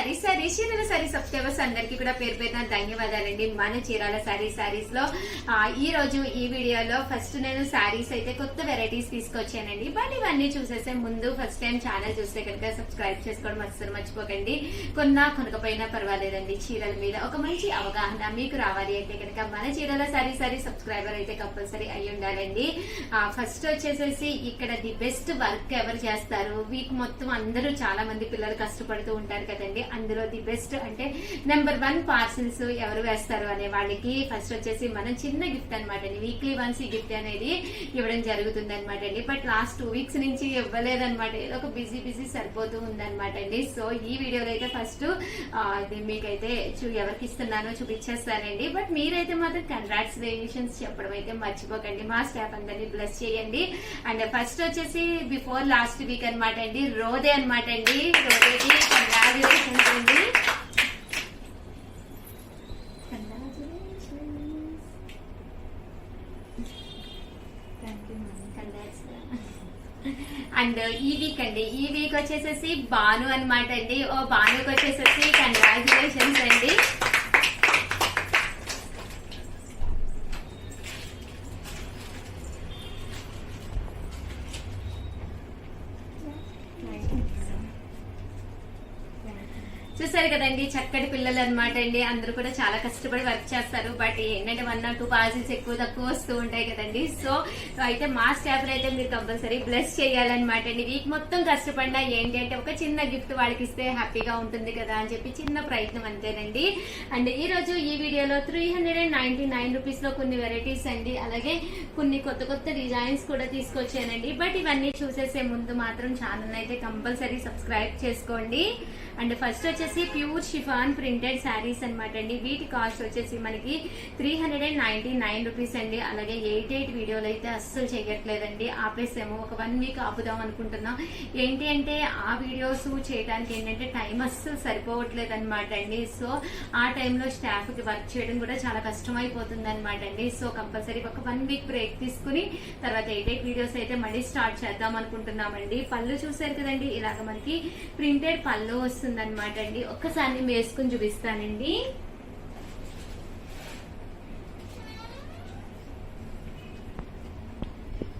Chirala sorry subscribers అందరికీ కూడా పేరు పేరున ధన్యవాదాలండి. మన చీరాల సారీస్ లో ఈ రోజు ఈ వీడియోలో ఫస్ట్ నేను సారీస్ అయితే కొత్త వెరైటీస్ తీసుకొచ్చానండి. బట్ ఇవన్నీ చూసేసే ముందు ఫస్ట్ టైం ఛానల్ చూస్తే కనుక సబ్స్క్రైబ్ చేసుకోవడం అస్సలు మర్చిపోకండి. కొనకపోయినా పర్వాలేదండి, చీరల మీద ఒక మంచి అవగాహన మీకు రావాలి అంటే కనుక మన చీరాల సారీ సబ్స్క్రైబర్ అయితే కంపల్సరీ అయి ఉండాలండి. ఫస్ట్ వచ్చేసేసి ఇక్కడ ది బెస్ట్ వర్క్ ఎవరు చేస్తారు, వీక్ మొత్తం అందరూ చాలా మంది పిల్లలు కష్టపడుతూ ఉంటారు కదండి. అందులో ది బెస్ట్ అంటే నెంబర్ 1 పార్సిల్స్ ఎవరు వేస్తారు అనే వాళ్ళకి ఫస్ట్ వచ్చేసి మనం చిన్న గిఫ్ట్ అనమాట అండి. వీక్లీ వన్స్ ఈ గిఫ్ట్ అనేది ఇవ్వడం జరుగుతుంది అనమాట అండి. బట్ లాస్ట్ 2 వీక్స్ నుంచి ఇవ్వలేదన్నమాట, ఏదో ఒక బిజీ సరిపోతూ ఉందన్నమాట అండి. సో ఈ వీడియోలో అయితే ఫస్ట్ మీకైతే ఎవరికి ఇస్తున్నానో చూపించేస్తానండి. బట్ మీరైతే మాత్రం కంగ్రాచులేషన్స్ చెప్పడం అయితే మర్చిపోకండి. మా స్టాఫ్ అందరినీ బ్లెస్ చేయండి. అండ్ ఫస్ట్ వచ్చేసి బిఫోర్ లాస్ట్ వీక్ అనమాట అండి, రోదే అనమాట అండి. రోదేకి కంగ్రాచులేషన్స్ అండి. అండ్ ఈ వీక్ అండి, ఈ వీక్ వచ్చేసేసి భాను అనమాట అండి. ఓ భానుకి వచ్చేసేసి కంగ్రాచులేషన్స్ అండి. చూసారు కదండి, చక్కటి పిల్లలు అనమాట అండి. అందరూ కూడా చాలా కష్టపడి వర్క్ చేస్తారు. బట్ ఏంటంటే 1 or 2 పార్సిల్స్ ఎక్కువ తక్కువ వస్తూ ఉంటాయి కదండి. సో అయితే మా స్టాఫ్ అయితే మీరు కంపల్సరీ బ్లెస్ చేయాలన్నమాట అండి. వీక్ మొత్తం కష్టపడినా ఏంటి అంటే ఒక చిన్న గిఫ్ట్ వాళ్ళకి ఇస్తే హ్యాపీగా ఉంటుంది కదా అని చెప్పి చిన్న ప్రయత్నం అంతేనండి. అండ్ ఈ రోజు ఈ వీడియోలో 399 రూపీస్ లో కొన్ని వెరైటీస్ అండి, అలాగే కొన్ని కొత్త డిజైన్స్ కూడా తీసుకొచ్చానండి. బట్ ఇవన్నీ చూసేసే ముందు మాత్రం ఛానల్ అయితే కంపల్సరీ సబ్స్క్రైబ్ చేసుకోండి. అండ్ ఫస్ట్ వచ్చేసి ప్యూర్ షిఫాన్ ప్రింటెడ్ శారీస్ అనమాట అండి. వీటి కాస్ట్ వచ్చేసి మనకి 399 రూపీస్ అండి. అలాగే 8 వీడియోలు అయితే అస్సలు చేయట్లేదండి, ఆపేసాము. ఒక 1 వీక్ ఆపుదాం అనుకుంటున్నాం. ఏంటి అంటే ఆ వీడియోస్ చేయడానికి ఏంటంటే టైం అస్సలు సరిపోవట్లేదు అనమాట అండి. సో ఆ టైంలో స్టాఫ్ కి వర్క్ చేయడం కూడా చాలా కష్టం అయిపోతుంది అనమాట అండి. సో కంపల్సరీ ఒక 1 వీక్ బ్రేక్ తీసుకుని తర్వాత 8 వీడియోస్ అయితే మళ్ళీ స్టార్ట్ చేద్దాం అనుకుంటున్నామండి. పళ్ళు చూసారు కదండి, ఇలాగ మనకి ప్రింటెడ్ పళ్ళు వస్తుంది అనమాట అండి. ఒక్కసారి నేను వేసుకుని చూపిస్తానండి.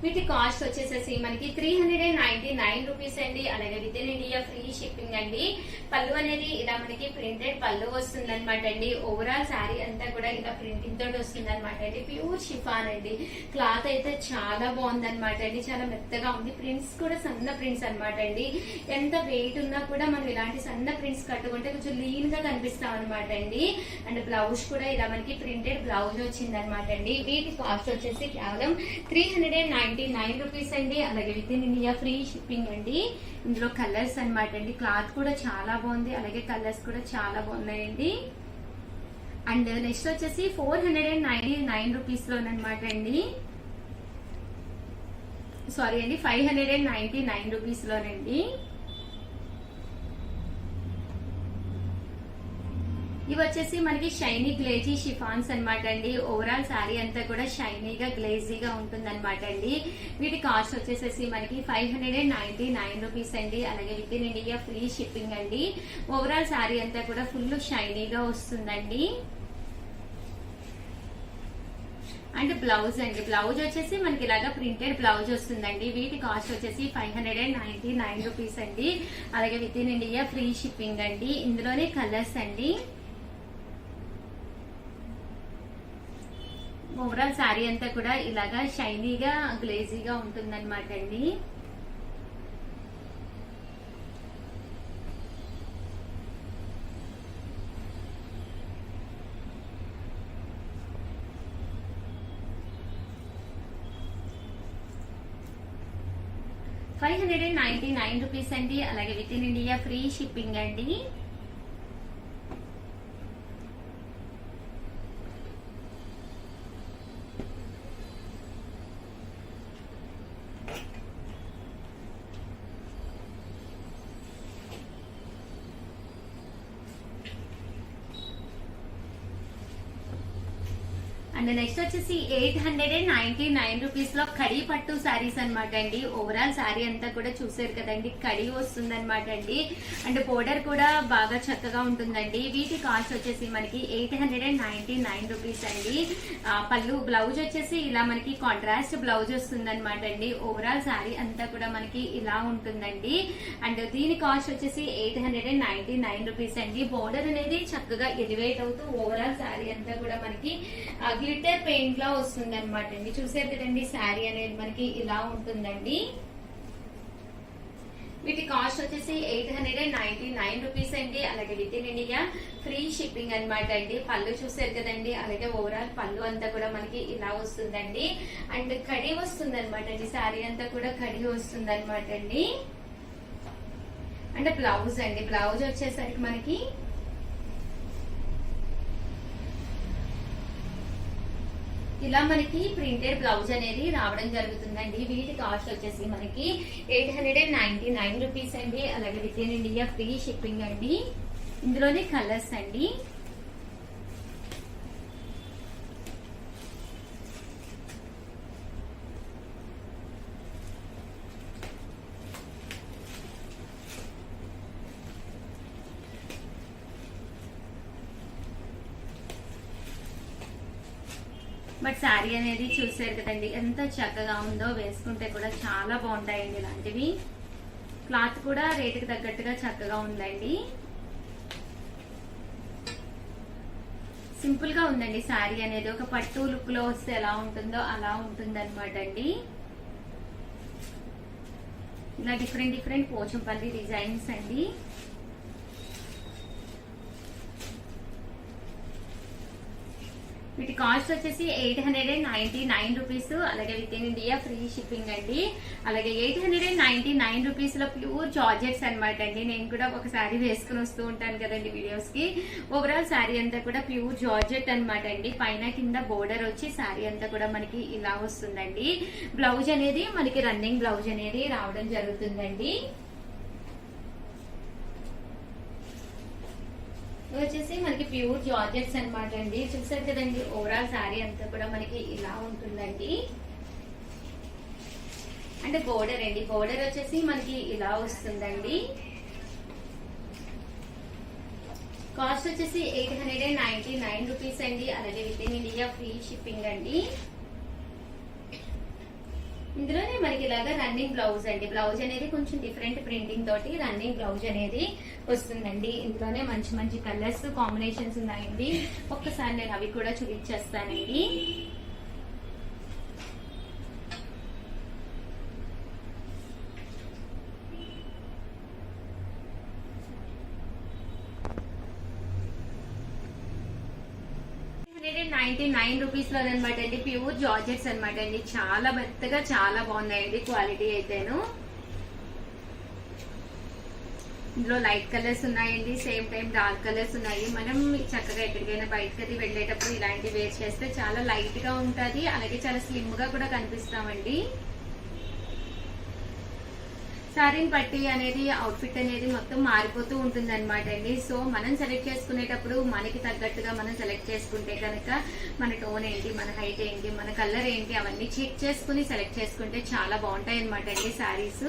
వీటి కాస్ట్ వచ్చేసేసి మనకి 399 రూపీస్ అండి. అలాగే with in India free shipping అండి. పళ్ళు అనేది ఇలా మనకి ప్రింటెడ్ పళ్ళు వస్తుంది అనమాట అండి. ఓవరాల్ శారీ అంతా కూడా ఇలా ప్రింటింగ్ తోటి వస్తుంది అనమాట అండి. ప్యూర్ షిఫాన్ అండి. క్లాత్ అయితే చాలా బాగుంది అనమాట అండి, చాలా మెత్తగా ఉంది. ప్రింట్స్ కూడా సన్న ప్రింట్స్ అనమాట అండి. ఎంత వెయిట్ ఉన్నా కూడా మనం ఇలాంటి సన్న ప్రింట్స్ కట్టుకుంటే కొంచెం లీన్ గా కనిపిస్తాం అనమాట అండి. అండ్ బ్లౌజ్ కూడా ఇలా మనకి ప్రింటెడ్ బ్లౌజ్ వచ్చింది అనమాట అండి. వీటి కాస్ట్ వచ్చేసి కేవలం 399 రూపీస్ అండి. అలాగే with in India free shipping అండి. ఇందులో కలర్స్ అనమాట అండి. క్లాత్ కూడా చాలా బాగుంది, అలాగే కలర్స్ కూడా చాలా బాగున్నాయండి. అండ్ నెక్స్ట్ వచ్చేసి 499 రూపీస్ లోనమాట అండి. సారీ అండి, 599 రూపీస్ లోనండి. ఇవి వచ్చేసి మనకి షైనీ గ్లేజీ షిఫాన్స్ అనమాట అండి. ఓవరాల్ శారీ అంతా కూడా షైనీగా గ్లేజీగా ఉంటుంది అనమాట అండి. వీటి కాస్ట్ వచ్చేసేసి మనకి 599 రూపీస్ అండి. అలాగే with in India free shipping అండి. ఓవరాల్ శారీ అంతా కూడా ఫుల్ షైనీగా వస్తుందండి. అండ్ బ్లౌజ్ అండి, బ్లౌజ్ వచ్చేసి మనకి ఇలాగా ప్రింటెడ్ బ్లౌజ్ వస్తుందండి. వీటి కాస్ట్ వచ్చేసి 599 రూపీస్ అండి. అలాగే with in India free shipping అండి. ఇందులోనే కలర్స్ అండి. ఓవరాల్ శారీ అంతా కూడా ఇలాగా షైనీగా గ్లేజీగా ఉంటుందన్నమాట అండి. $599 రూపీస్ అండి. అలాగే with in India free shipping అండి. అండ్ నెక్స్ట్ వచ్చేసి 899 రూపీస్ లో కడి పట్టు శారీస్ అనమాట అండి. ఓవరాల్ శారీ అంతా కూడా చూసారు కదండి, కడి వస్తుంది అనమాట అండి. అండ్ బోర్డర్ కూడా బాగా చక్కగా ఉంటుందండి. వీటి కాస్ట్ వచ్చేసి మనకి 899 రూపీస్ అండి. పళ్ళు బ్లౌజ్ వచ్చేసి ఇలా మనకి కాంట్రాస్ట్ బ్లౌజ్ వస్తుంది అనమాట అండి. ఓవరాల్ శారీ అంతా కూడా మనకి ఇలా ఉంటుందండి. అండ్ దీని కాస్ట్ వచ్చేసి 899 రూపీస్ అండి. బోర్డర్ అనేది చక్కగా ఎలివేట్ అవుతూ ఓవరాల్ శారీ అంతా కూడా మనకి గ్లిటర్ పెయింట్ లా వస్తుంది అనమాట అండి. చూసారు కదండి, శారీ అనేది మనకి ఇలా ఉంటుందండి. వీటి కాస్ట్ వచ్చేసి 899 రూపీస్ అండి. అలాగే with in India free shipping అనమాట అండి. పళ్ళు చూసారు కదండి, అలాగే ఓవరాల్ పళ్ళు అంతా కూడా మనకి ఇలా వస్తుందండి. అండ్ కడి వస్తుంది అనమాట అండి, శారీ అంతా కూడా కడి వస్తుంది అనమాట అండి. అండ్ బ్లౌజ్ అండి, బ్లౌజ్ వచ్చేసరికి మనకి ఇలా మనకి ప్రింటెడ్ బ్లౌజ్ అనేది రావడం జరుగుతుందండి. వీటి కాస్ట్ వచ్చేసి మనకి 899 రూపీస్ అండి. అలాగే with in India free shipping అండి. ఇందులోనే కలర్స్ అండి. బట్ శారీ అనేది చూసారు కదండి, ఎంత చక్కగా ఉందో. వేసుకుంటే కూడా చాలా బాగుంటాయండి ఇలాంటివి. క్లాత్ కూడా రేటుకి తగ్గట్టుగా చక్కగా ఉందండి. సింపుల్ గా ఉందండి శారీ అనేది. ఒక పట్టు లుక్ లో వస్తే ఎలా ఉంటుందో అలా ఉంటుంది అనమాట అండి. ఇలా డిఫరెంట్ డిఫరెంట్ పోచంపల్లి డిజైన్స్ అండి. వీటి కాస్ట్ వచ్చేసి 899 రూపీస్. అలాగే with in India free shipping అండి. అలాగే 899 రూపీస్ లో ప్యూర్ జార్జెట్స్ అనమాట అండి. నేను కూడా ఒకసారి వేసుకుని వస్తూ ఉంటాను కదండి వీడియోస్ కి. ఓవరాల్ శారీ అంతా కూడా ప్యూర్ జార్జెట్ అనమాట అండి. పైన కింద బోర్డర్ వచ్చి శారీ అంతా కూడా మనకి ఇలా వస్తుందండి. బ్లౌజ్ అనేది మనకి రన్నింగ్ బ్లౌజ్ అనేది రావడం జరుగుతుందండి. వచ్చేసి మనకి ప్యూర్ జార్జెట్స్ అనమాట అండి. చూసారు కదండి, ఓవరాల్ శారీ అంతా కూడా మనకి ఇలా ఉంటుందండి. అంటే బోర్డర్ అండి, బోర్డర్ వచ్చేసి మనకి ఇలా వస్తుందండి. కాస్ట్ వచ్చేసి 899 రూపీస్ అండి. అలాగే with in India free shipping అండి. ఇందులోనే మనకి ఇలాగా రన్నింగ్ బ్లౌజ్ అండి. బ్లౌజ్ అనేది కొంచెం డిఫరెంట్ ప్రింటింగ్ తోటి రన్నింగ్ బ్లౌజ్ అనేది వస్తుందండి. ఇందులోనే మంచి మంచి కలర్స్ కాంబినేషన్స్ ఉన్నాయండి. ఒక్కసారి నేను అవి కూడా చూపించేస్తానండి. రూపీస్ లో అనమాట అండి. ప్యూర్ జార్జెట్స్ అనమాట అండి. చాలా మెత్తగా చాలా బాగున్నాయండి క్వాలిటీ అయితేను. ఇందులో లైట్ కలర్స్ ఉన్నాయండి, సేమ్ టైం డార్క్ కలర్స్ ఉన్నాయి. మనం చక్కగా ఎక్కడికైనా బయటకి వెళ్ళేటప్పుడు ఇలాంటివి వేర్ చేస్తే చాలా లైట్ గా ఉంటది. అలాగే చాలా స్లిమ్ గా కూడా కనిపిస్తామండి. శారీని బట్టి అనేది అవుట్ఫిట్ అనేది మొత్తం మారిపోతూ ఉంటుంది అనమాట అండి. సో మనం సెలెక్ట్ చేసుకునేటప్పుడు మనకి తగ్గట్టుగా మనం సెలెక్ట్ చేసుకుంటే కనుక మన టోన్ ఏంటి, మన హైట్ ఏంటి, మన కలర్ ఏంటి అవన్నీ చెక్ చేసుకుని సెలెక్ట్ చేసుకుంటే చాలా బాగుంటాయి అనమాట అండి శారీస్.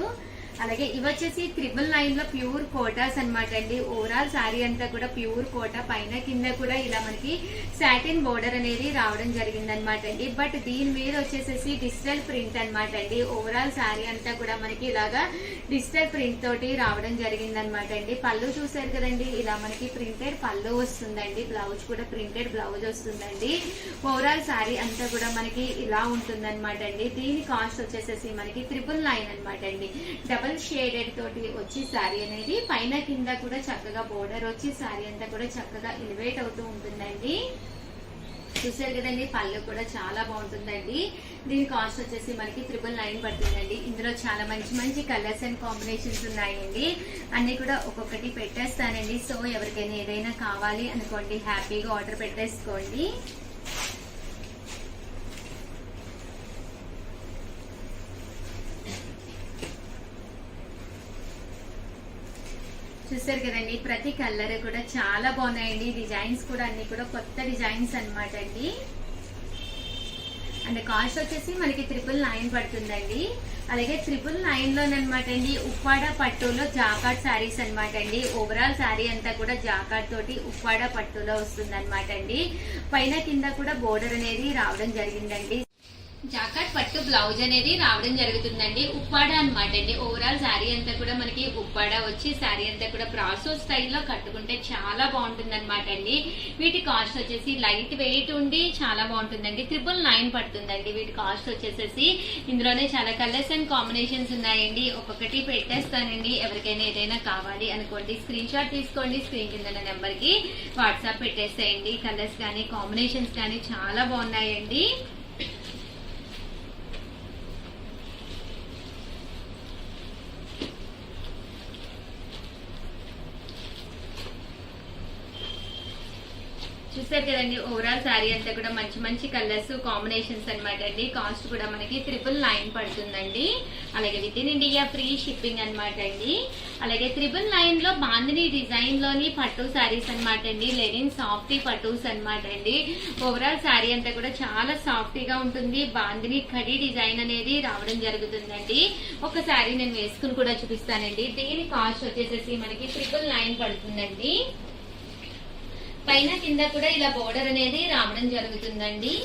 అలాగే ఇవి వచ్చేసి 999 లో ప్యూర్ కోటాస్ అనమాట అండి. ఓవరాల్ శారీ అంతా కూడా ప్యూర్ కోటా, పైన కింద కూడా ఇలా మనకి సాటిన్ బోర్డర్ అనేది రావడం జరిగింది అనమాట అండి. బట్ దీని మీద వచ్చేసేసి డిజిటల్ ప్రింట్ అనమాట అండి. ఓవరాల్ శారీ అంతా కూడా మనకి ఇలాగా డిజిటల్ ప్రింట్ తోటి రావడం జరిగింది అనమాట అండి. పళ్ళు చూసారు కదండి, ఇలా మనకి ప్రింటెడ్ పళ్ళు వస్తుందండి. బ్లౌజ్ కూడా ప్రింటెడ్ బ్లౌజ్ వస్తుందండి. ఓవరాల్ శారీ అంతా కూడా మనకి ఇలా ఉంటుంది అనమాట అండి. దీని కాస్ట్ వచ్చేసేసి మనకి 999 అనమాట అండి. డబల్ షేడెడ్ తోటి వచ్చి శారీ అనేది పైన కింద కూడా చక్కగా బోర్డర్ వచ్చి శారీ అంతా కూడా చక్కగా ఎలివేట్ అవుతూ ఉంటుందండి. చూసారు కదండి, పళ్ళు కూడా చాలా బాగుంటుందండి. దీని కాస్ట్ వచ్చేసి మనకి 999 పడుతుందండి. ఇందులో చాలా మంచి మంచి కలర్స్ అండ్ కాంబినేషన్స్ ఉన్నాయండి. అన్ని కూడా ఒక్కొక్కటి పెట్టేస్తానండి. సో ఎవరికైనా ఏదైనా కావాలి అనుకోండి, హ్యాపీగా ఆర్డర్ పెట్టేసుకోండి. చూసారు కదండి, ప్రతి కలర్ కూడా చాలా బాగున్నాయండి. డిజైన్స్ కూడా అన్ని కూడా కొత్త డిజైన్స్ అనమాట అండి. అండ్ కాస్ట్ వచ్చేసి మనకి 999 పడుతుందండి. అలాగే 999 లోనమాట అండి ఉప్పాడ పట్టులో జాకార్డ్ శారీస్ అనమాట అండి. ఓవరాల్ శారీ అంతా కూడా జాకార్డ్ తోటి ఉప్పాడ పట్టులో వస్తుంది అనమాట అండి. పైన కింద కూడా బోర్డర్ అనేది రావడం జరిగిందండి. జాకార్డ్ పట్టు బ్లౌజ్ అనేది రావడం జరుగుతుందండి. ఉప్పాడ అనమాట అండి. ఓవరాల్ శారీ అంతా కూడా మనకి ఉప్పాడ వచ్చి శారీ అంతా కూడా బ్రాసో స్టైల్లో కట్టుకుంటే చాలా బాగుంటుంది అనమాట అండి. వీటి కాస్ట్ వచ్చేసి లైట్ వెయిట్ ఉండి చాలా బాగుంటుందండి. 999 పడుతుందండి. వీటి కాస్ట్ వచ్చేసేసి ఇందులోనే చాలా కలర్స్ అండ్ కాంబినేషన్స్ ఉన్నాయండి. ఒక్కొక్కటి పెట్టేస్తానండి. ఎవరికైనా ఏదైనా కావాలి అనుకోండి స్క్రీన్ షాట్ తీసుకోండి. స్క్రీన్ కింద నెంబర్ కి వాట్సాప్ పెట్టేసేయండి. కలర్స్ కానీ కాంబినేషన్స్ కానీ చాలా బాగున్నాయండి. చూసారు కదండి ఓవరాల్ శారీ అంతా కూడా మంచి మంచి కలర్స్ కాంబినేషన్స్ అనమాట అండి. కాస్ట్ కూడా మనకి 999 పడుతుందండి. అలాగే with in India free shipping అనమాట అండి. అలాగే 999 లో బాందిని డిజైన్ లోని పట్టు శారీస్ అనమాట అండి. లెనిన్ సాఫ్టీ పట్టూస్ అనమాట అండి. ఓవరాల్ శారీ అంతా కూడా చాలా సాఫ్టీగా ఉంటుంది. బాందిని కడి డిజైన్ అనేది రావడం జరుగుతుందండి. ఒక శారీ నేను వేసుకుని కూడా చూపిస్తానండి. దీని కాస్ట్ వచ్చేసేసి మనకి 999 పడుతుందండి. పైన కింద కూడా ఇలా బోర్డర్ అనేది రావడం జరుగుతుందండి.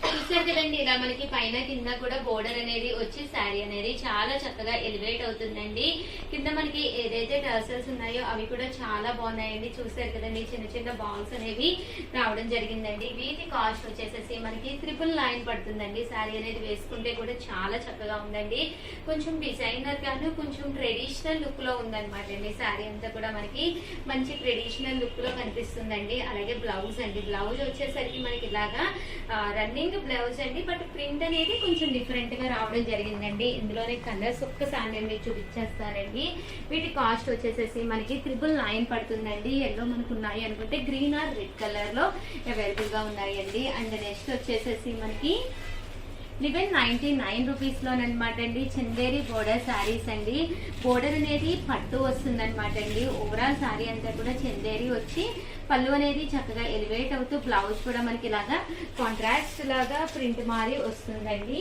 చూసారు కదండి ఇలా మనకి పైన కింద కూడా బోర్డర్ అనేది వచ్చి శారీ అనేది చాలా చక్కగా ఎలివేట్ అవుతుందండి. కింద మనకి ఏదైతే టర్సల్స్ ఉన్నాయో అవి కూడా చాలా బాగున్నాయండి. చూసారు కదండి చిన్న చిన్న బాల్స్ అనేవి రావడం జరిగిందండి. వీటి కాస్ట్ వచ్చేసేసి మనకి 999 పడుతుందండి. శారీ అనేది వేసుకుంటే కూడా చాలా చక్కగా ఉందండి. కొంచెం డిజైనర్ గాను కొంచెం ట్రెడిషనల్ లుక్ లో ఉందన్నమాట అండి. శారీ అంతా కూడా మనకి మంచి ట్రెడిషనల్ లుక్ లో కనిపిస్తుందండి. అలాగే బ్లౌజ్ అండి. బ్లౌజ్ వచ్చేసరికి మనకి ఇలాగా రన్నింగ్ బ్లౌజ్ అండి. బట్ ప్రింట్ అనేది కొంచెం డిఫరెంట్ గా రావడం జరిగిందండి. ఇందులోనే కలర్స్ ఒక్కసారి నేను చూపించేస్తానండి. వీటి కాస్ట్ వచ్చేసేసి మనకి 999 పడుతుందండి. ఎల్లో మనకు ఉన్నాయి అనుకుంటే గ్రీన్ ఆర్ రెడ్ కలర్ లో అవైలబుల్ గా ఉన్నాయండి. అండ్ నెక్స్ట్ వచ్చేసేసి మనకి 1199 రూపీస్ లోనమాట అండి. చందేరి బోర్డర్ శారీస్ అండి. బోర్డర్ అనేది పట్టు వస్తుంది అనమాట అండి. ఓవరాల్ శారీ అంతా కూడా చందేరి వచ్చి పళ్ళు అనేది చక్కగా ఎలివేట్ అవుతూ బ్లౌజ్ కూడా మనకి ఇలాగా కాంట్రాస్ట్ లాగా ప్రింట్ మారి వస్తుందండి.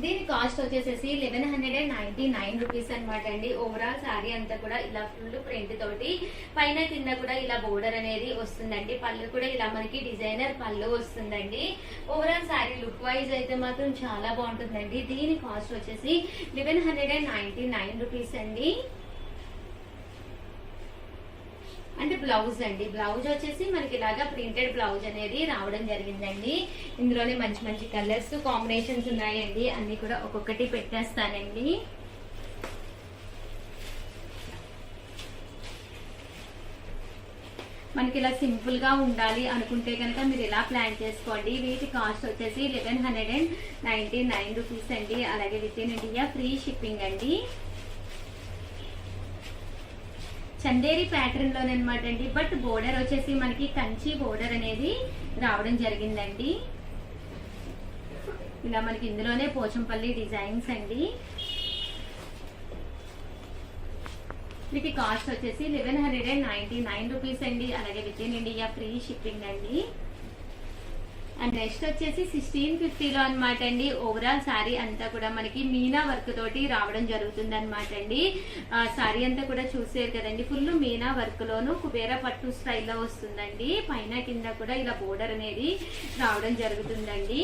దీని కాస్ట్ వచ్చేసేసి 1199 రూపీస్ అనమాట అండి. ఓవరాల్ శారీ అంతా కూడా ఇలా ఫుల్ ప్రింట్ తోటి పైన కింద కూడా ఇలా బోర్డర్ అనేది వస్తుందండి. పళ్ళు కూడా ఇలా మనకి డిజైనర్ పళ్ళు వస్తుందండి. ఓవరాల్ శారీ లుక్ వైజ్ అయితే మాత్రం చాలా బాగుంటుందండి. దీని కాస్ట్ వచ్చేసి 1199 రూపీస్ అండి. అంటే బ్లౌజ్ అండి. బ్లౌజ్ వచ్చేసి మనకి ఇలాగా ప్రింటెడ్ బ్లౌజ్ అనేది రావడం జరిగిందండి. ఇందులోనే మంచి మంచి కలర్స్ కాంబినేషన్స్ ఉన్నాయండి. అన్ని కూడా ఒక్కొక్కటి పెట్టేస్తానండి. మనకి ఇలా సింపుల్ గా ఉండాలి అనుకుంటే కనుక మీరు ఇలా ప్లాన్ చేసుకోండి. వీటి కాస్ట్ వచ్చేసి 1199 రూపీస్ అండి. అలాగే with in India free shipping అండి. చందేరి ప్యాటర్న్ లోనమాట అండి. బట్ బోర్డర్ వచ్చేసి మనకి కంచి బోర్డర్ అనేది రావడం జరిగిందండి. ఇలా మనకి ఇందులోనే పోచంపల్లి డిజైన్స్ అండి. వీటి కాస్ట్ వచ్చేసి 1199 రూపీస్ అండి. అలాగే with in India free shipping అండి. అండ్ నెక్స్ట్ వచ్చేసి 1650 లో అనమాట అండి. ఓవరాల్ శారీ అంతా కూడా మనకి మీనా వర్క్ తోటి రావడం జరుగుతుంది అనమాట అండి. శారీ అంతా కూడా చూసారు కదండి ఫుల్ మీనా వర్క్ లోను కుబేరా పట్టు స్టైల్లో వస్తుందండి. పైన కింద కూడా ఇలా బోర్డర్ అనేది రావడం జరుగుతుందండి.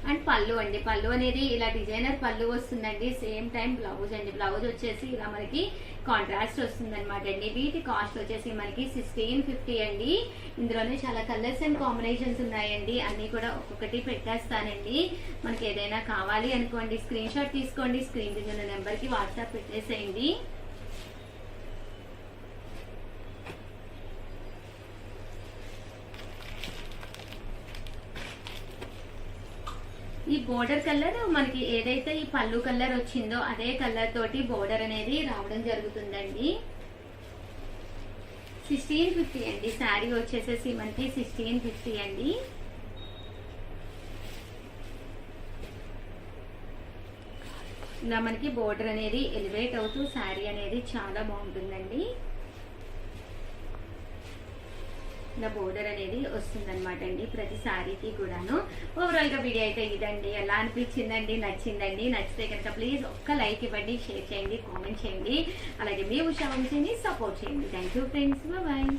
అండ్ పళ్ళు అండి. పళ్ళు అనేది ఇలా డిజైనర్ పళ్ళు వస్తుందండి. సేమ్ టైం బ్లౌజ్ అండి. బ్లౌజ్ వచ్చేసి ఇలా మనకి కాంట్రాస్ట్ వస్తుంది అనమాట అండి. వీటి కాస్ట్ వచ్చేసి మనకి 1650 అండి. ఇందులోనే చాలా కలర్స్ అండ్ కాంబినేషన్స్ ఉన్నాయండి. అన్ని కూడా ఒక్కొక్కటి పెట్టేస్తానండి. మనకి ఏదైనా కావాలి అనుకోండి స్క్రీన్ షాట్ తీసుకోండి. స్క్రీన్ మీద ఉన్న నెంబర్ కి వాట్సాప్ పెట్టేసేయండి. ఈ బోర్డర్ కలర్ మనకి ఏదైతే ఈ పళ్ళు కలర్ వచ్చిందో అదే కలర్ తోటి బోర్డర్ అనేది రావడం జరుగుతుందండి. 1650 అండి. శారీ వచ్చేసేసి మనకి 1650 అండి. ఇలా మనకి బోర్డర్ అనేది ఎలివేట్ అవుతూ శారీ అనేది చాలా బాగుంటుందండి. ఇలా బోర్డర్ అనేది వస్తుంది అనమాట అండి ప్రతి శారీకి కూడాను. ఓవరాల్ గా వీడియో అయితే ఇదండి. ఎలా అనిపించిందండి? నచ్చిందండి? నచ్చితే కనుక ప్లీజ్ ఒక్క లైక్ ఇవ్వండి, షేర్ చేయండి, కామెంట్ చేయండి, అలాగే మీ ఉషా వంశీని సపోర్ట్ చేయండి. Thank you friends, bye.